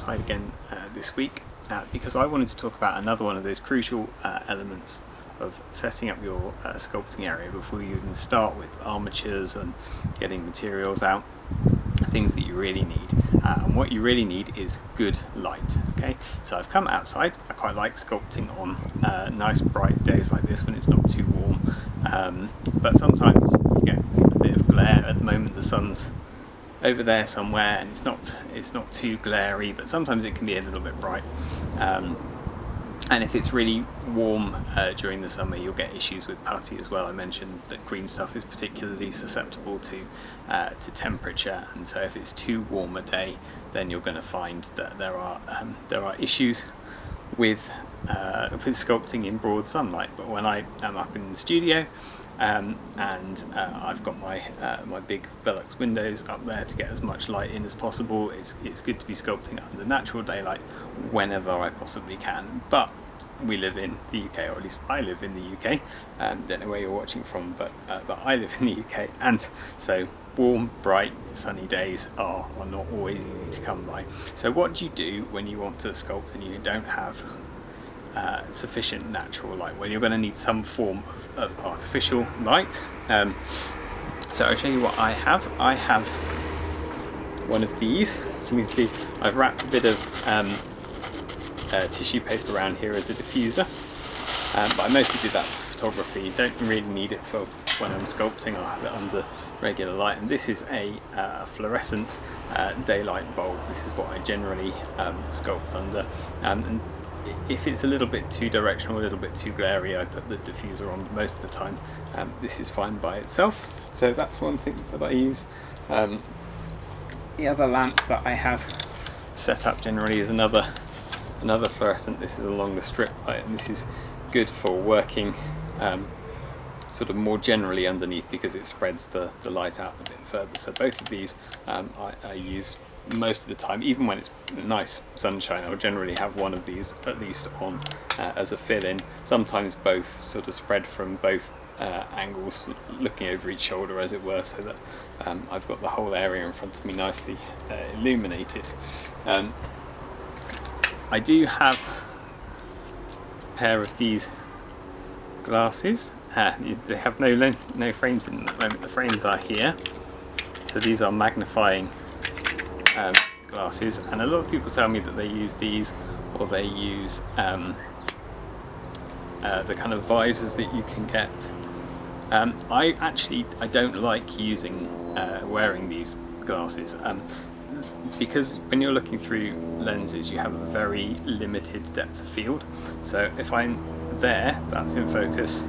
outside again this week because I wanted to talk about another one of those crucial elements of setting up your sculpting area before you even start with armatures and getting materials out, things that you really need. And what you really need is good light. Okay, so I've come outside. I quite like sculpting on nice bright days like this when it's not too warm, but sometimes you get a bit of glare. At the moment the sun's over there somewhere and it's not too glary, but sometimes it can be a little bit bright. And if it's really warm during the summer, you'll get issues with putty as well. I mentioned that green stuff is particularly susceptible to temperature, and so if it's too warm a day, then you're going to find that there are issues with sculpting in broad sunlight. But when I am up in the studio and I've got my big Velux windows up there to get as much light in as possible, it's good to be sculpting under natural daylight whenever I possibly can. But we live in the UK, or at least I live in the UK. Don't know where you're watching from, but I live in the UK, and so warm, bright, sunny days are not always easy to come by. So what do you do when you want to sculpt and you don't have sufficient natural light? Well, you're going to need some form of artificial light. So I'll show you what I have. I have one of these. So you can see I've wrapped a bit of tissue paper around here as a diffuser, but I mostly do that for photography. You don't really need it for when I'm sculpting. I'll have it under regular light, and this is a fluorescent daylight bulb. This is what I generally sculpt under, and if it's a little bit too directional, a little bit too glary, I put the diffuser on. Most of the time this is fine by itself. So that's one thing that I use. The other lamp that I have set up generally is another fluorescent. This is a longer strip light, and this is good for working sort of more generally underneath because it spreads the light out a bit further. So both of these I use most of the time. Even when it's nice sunshine, I'll generally have one of these at least on as a fill-in. Sometimes both sort of spread from both angles, looking over each shoulder as it were, so that I've got the whole area in front of me nicely illuminated. I do have a pair of these glasses. They have no frames in them at the moment. The frames are here. So these are magnifying glasses, and a lot of people tell me that they use these, or they use the kind of visors that you can get. I don't like wearing these glasses. Because when you're looking through lenses, you have a very limited depth of field. So if I'm there, that's in focus.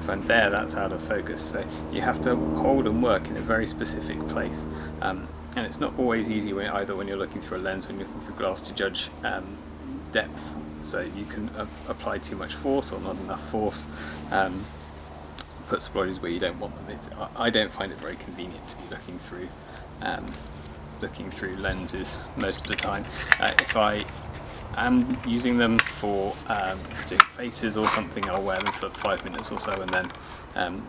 If I'm there, that's out of focus. So you have to hold and work in a very specific place. And it's not always easy either when you're looking through a lens, when you're looking through glass, to judge depth. So you can apply too much force or not enough force. Put splodges where you don't want them. I don't find it very convenient to be looking through lenses most of the time. If I am using them for doing faces or something, I'll wear them for 5 minutes or so and then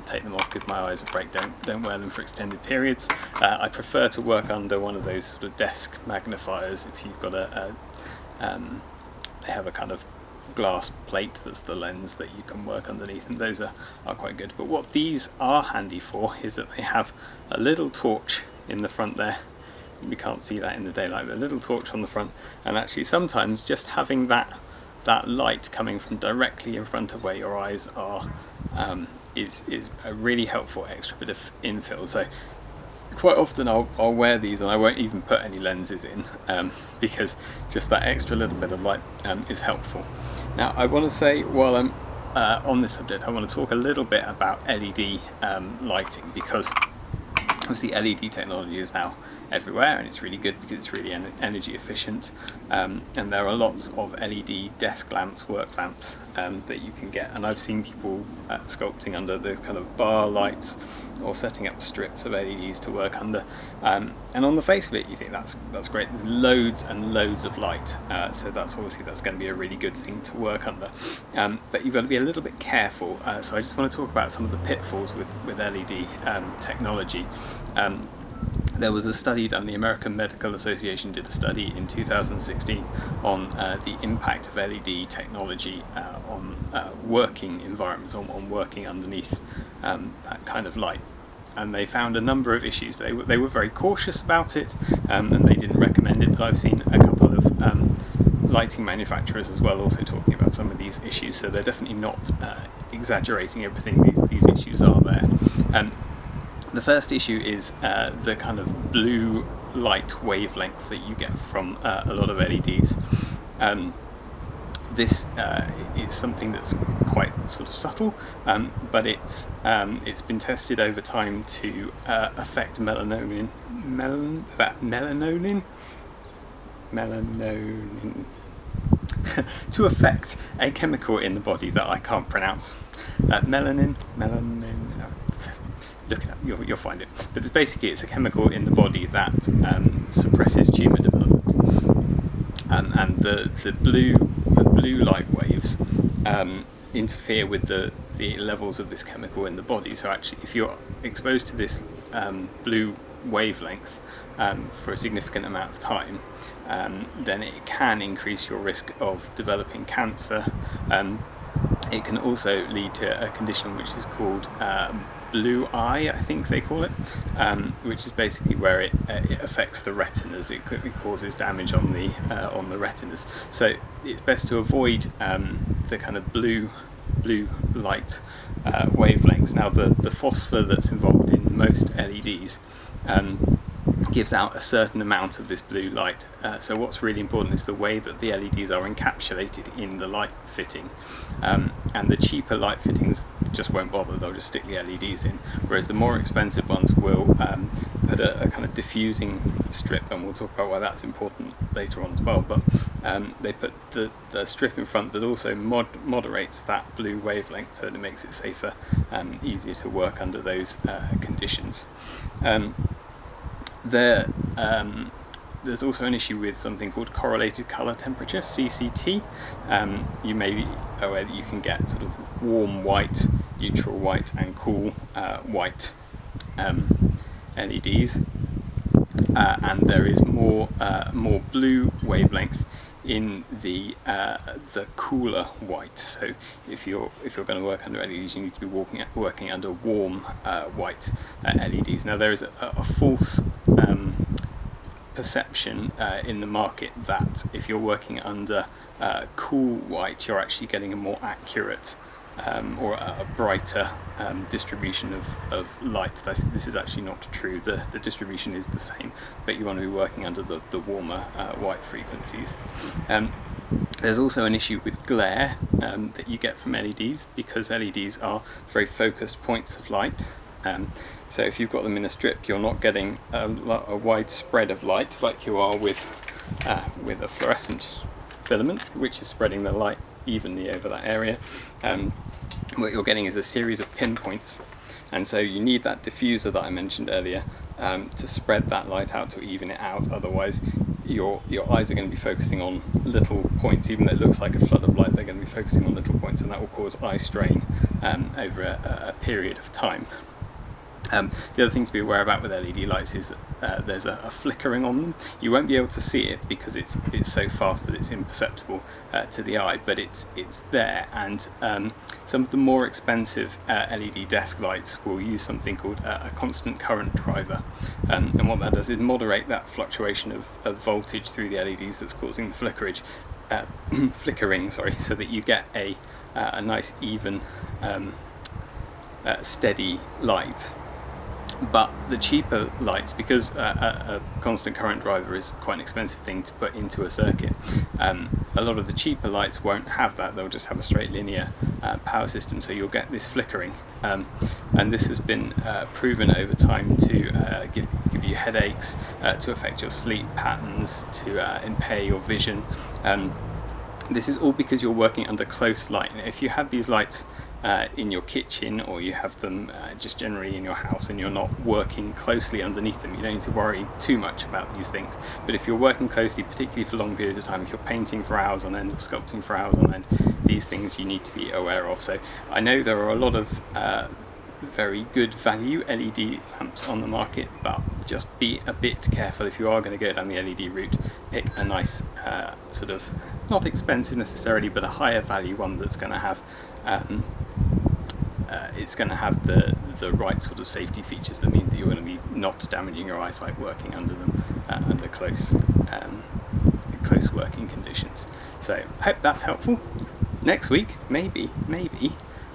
take them off, give my eyes a break. Don't wear them for extended periods. I prefer to work under one of those sort of desk magnifiers. If you've got they have a kind of glass plate that's the lens that you can work underneath, and those are quite good. But what these are handy for is that they have a little torch in the front there. We can't see that in the daylight, but a little torch on the front, and actually sometimes just having that light coming from directly in front of where your eyes are is a really helpful extra bit of infill. So quite often I'll wear these and I won't even put any lenses in because just that extra little bit of light is helpful. Now I want to say, while I'm on this subject, I want to talk a little bit about LED lighting, because obviously LED technology is now everywhere, and it's really good because it's really energy efficient, and there are lots of LED desk lamps, work lamps that you can get, and I've seen people sculpting under those kind of bar lights or setting up strips of LEDs to work under, and on the face of it you think that's great. There's loads and loads of light, so that's going to be a really good thing to work under, but you've got to be a little bit careful. So I just want to talk about some of the pitfalls with LED technology. There was a study done, the American Medical Association did a study in 2016 on the impact of LED technology on working environments, on working underneath that kind of light. And they found a number of issues. They were very cautious about it, and they didn't recommend it, but I've seen a couple of lighting manufacturers as well also talking about some of these issues, so they're definitely not exaggerating everything. These issues are there. The first issue is the kind of blue light wavelength that you get from a lot of LEDs. This is something that's quite sort of subtle, but it's been tested over time to affect melanonin to affect a chemical in the body that I can't pronounce. Melanin. Look it up, you'll find it. But it's a chemical in the body that suppresses tumour development. And the blue light waves interfere with the levels of this chemical in the body. So actually, if you're exposed to this blue wavelength for a significant amount of time, then it can increase your risk of developing cancer. It can also lead to a condition which is called blue eye, I think they call it, which is basically where it affects the retinas. It causes damage on the retinas. So it's best to avoid the kind of blue light wavelengths. Now the phosphor that's involved in most LEDs gives out a certain amount of this blue light. So what's really important is the way that the LEDs are encapsulated in the light fitting. And the cheaper light fittings just won't bother, they'll just stick the LEDs in, whereas the more expensive ones will put a kind of diffusing strip, and we'll talk about why that's important later on as well, but they put the strip in front that also moderates that blue wavelength, so that it makes it safer and easier to work under those conditions. There's also an issue with something called correlated colour temperature, CCT. You may be aware that you can get sort of warm white, neutral white and cool white LEDs, and there is more blue wavelength in the cooler white. So if you're going to work under LEDs, you need to be working under warm white LEDs. Now there is a false perception in the market that if you're working under cool white, you're actually getting a more accurate or a brighter distribution of light. This is actually not true. The distribution is the same, but you want to be working under the warmer white frequencies. There's also an issue with glare that you get from LEDs, because LEDs are very focused points of light. So if you've got them in a strip, you're not getting a wide spread of light like you are with a fluorescent filament, which is spreading the light evenly over that area. What you're getting is a series of pinpoints, and so you need that diffuser that I mentioned earlier to spread that light out, to even it out. Otherwise your eyes are going to be focusing on little points. Even though it looks like a flood of light, they're going to be focusing on little points, and that will cause eye strain over a period of time. The other thing to be aware about with LED lights is that there's a flickering on them. You won't be able to see it because it's so fast that it's imperceptible to the eye, but it's there. And some of the more expensive LED desk lights will use something called a constant current driver, and what that does is moderate that fluctuation of voltage through the LEDs that's causing the flickering, so that you get a nice even steady light. But the cheaper lights, because a constant current driver is quite an expensive thing to put into a circuit, a lot of the cheaper lights won't have that. They'll just have a straight linear power system, so you'll get this flickering. And this has been proven over time to give you headaches, to affect your sleep patterns, to impair your vision. This is all because you're working under close light. And if you have these lights in your kitchen, or you have them just generally in your house, and you're not working closely underneath them, you don't need to worry too much about these things. But if you're working closely, particularly for long periods of time, if you're painting for hours on end or sculpting for hours on end, these things you need to be aware of. So I know there are a lot of very good value LED lamps on the market, but just be a bit careful if you are going to go down the LED route. Pick a nice sort of, not expensive necessarily, but a higher value one that's going to have it's going to have the right sort of safety features. That means that you're going to be not damaging your eyesight working under them under close working conditions. So I hope that's helpful. Next week, maybe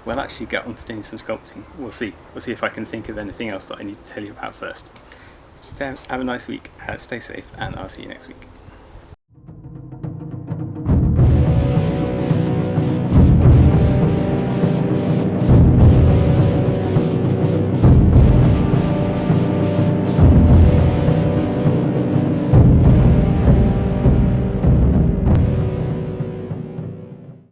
we'll actually get on to doing some sculpting. We'll see if I can think of anything else that I need to tell you about first. So have a nice week, stay safe, and I'll see you next week.